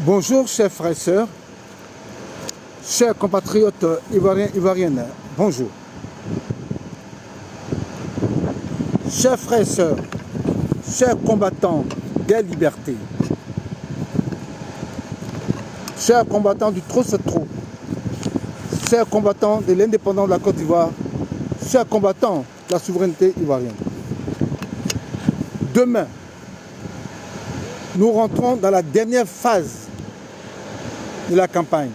Bonjour chers frères et sœurs, chers compatriotes ivoiriens, ivoiriennes, bonjour. Chers frères et sœurs, chers combattants des libertés, chers combattants du trop c'est trop, chers combattants de l'indépendance de la Côte d'Ivoire, chers combattants de la souveraineté ivoirienne. Demain, nous rentrons dans la dernière phase de la campagne.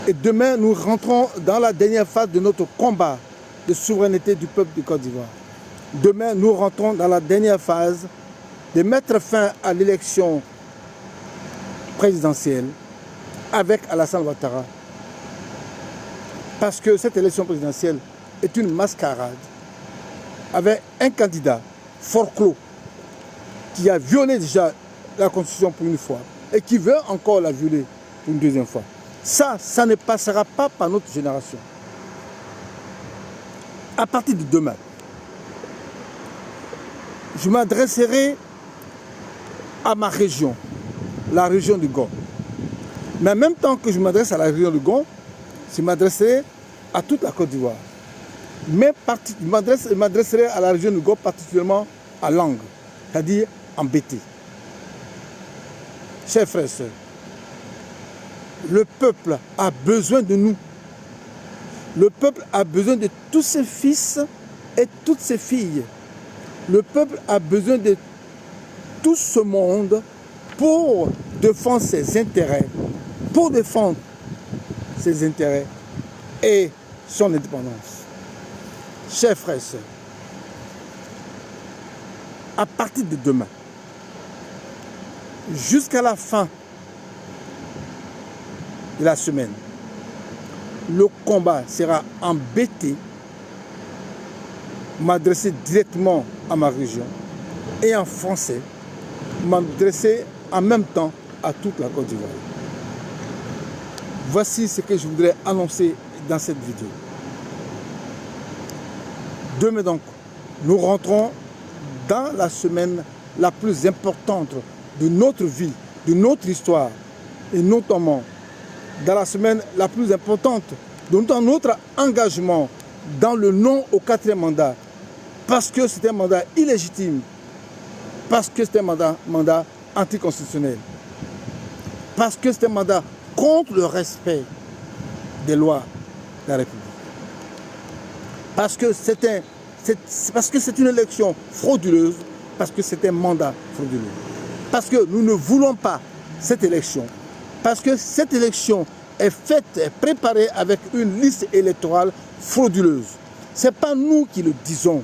Et demain, nous rentrons dans la dernière phase de notre combat de souveraineté du peuple de Côte d'Ivoire. Demain, nous rentrons dans la dernière phase de mettre fin à l'élection présidentielle avec Alassane Ouattara. Parce que cette élection présidentielle est une mascarade avec un candidat fort clos qui a violé déjà la Constitution pour une fois et qui veut encore la violer pour une deuxième fois. Ça ne passera pas par notre génération. À partir de demain, je m'adresserai à ma région, la région du Gon. Mais en même temps que je m'adresse à la région du Gon, je m'adresserai à toute la Côte d'Ivoire. Mais je m'adresserai à la région du Gon particulièrement à Langue, c'est-à-dire en Bété. Chers frères et sœurs, le peuple a besoin de nous. Le peuple a besoin de tous ses fils et toutes ses filles. Le peuple a besoin de tout ce monde pour défendre ses intérêts, et son indépendance. Chers frères et sœurs, à partir de demain, jusqu'à la fin de la semaine, le combat sera embêté, m'adresser directement à ma région et en français, m'adresser en même temps à toute la Côte d'Ivoire. Voici ce que je voudrais annoncer dans cette vidéo. Demain donc, nous rentrons dans la semaine la plus importante de notre vie, de notre histoire, et notamment dans la semaine la plus importante de notre engagement dans le non au 4e mandat, parce que c'est un mandat illégitime, parce que c'est un mandat anticonstitutionnel, parce que c'est un mandat contre le respect des lois de la République, parce que c'est une élection frauduleuse, parce que c'est un mandat frauduleux, parce que nous ne voulons pas cette élection, parce que cette élection est préparée avec une liste électorale frauduleuse. Ce n'est pas nous qui le disons,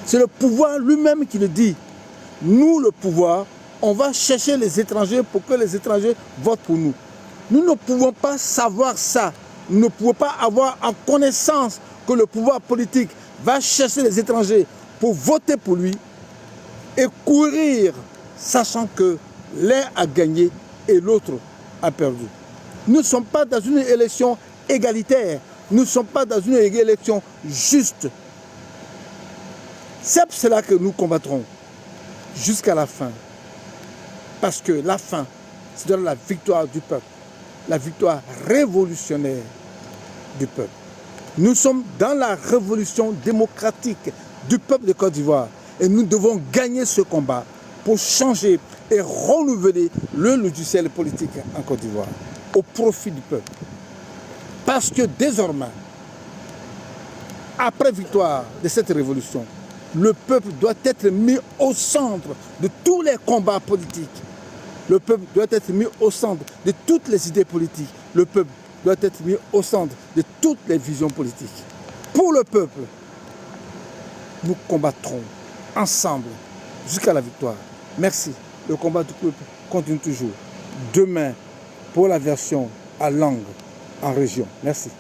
c'est le pouvoir lui-même qui le dit. Nous, le pouvoir, on va chercher les étrangers pour que les étrangers votent pour nous. Nous ne pouvons pas savoir ça. Nous ne pouvons pas avoir en connaissance que le pouvoir politique va chercher les étrangers pour voter pour lui et courir, sachant que l'un a gagné et l'autre a perdu. Nous ne sommes pas dans une élection égalitaire. Nous ne sommes pas dans une élection juste. C'est pour cela que nous combattrons jusqu'à la fin. Parce que la fin, c'est la victoire du peuple. La victoire révolutionnaire du peuple. Nous sommes dans la révolution démocratique du peuple de Côte d'Ivoire. Et nous devons gagner ce combat pour changer et renouveler le logiciel politique en Côte d'Ivoire au profit du peuple. Parce que désormais, après victoire de cette révolution, le peuple doit être mis au centre de tous les combats politiques. Le peuple doit être mis au centre de toutes les idées politiques. Le peuple doit être mis au centre de toutes les visions politiques. Pour le peuple, nous combattrons ensemble jusqu'à la victoire. Merci. Le combat du peuple continue toujours. Demain, pour la version à Langue, en région. Merci.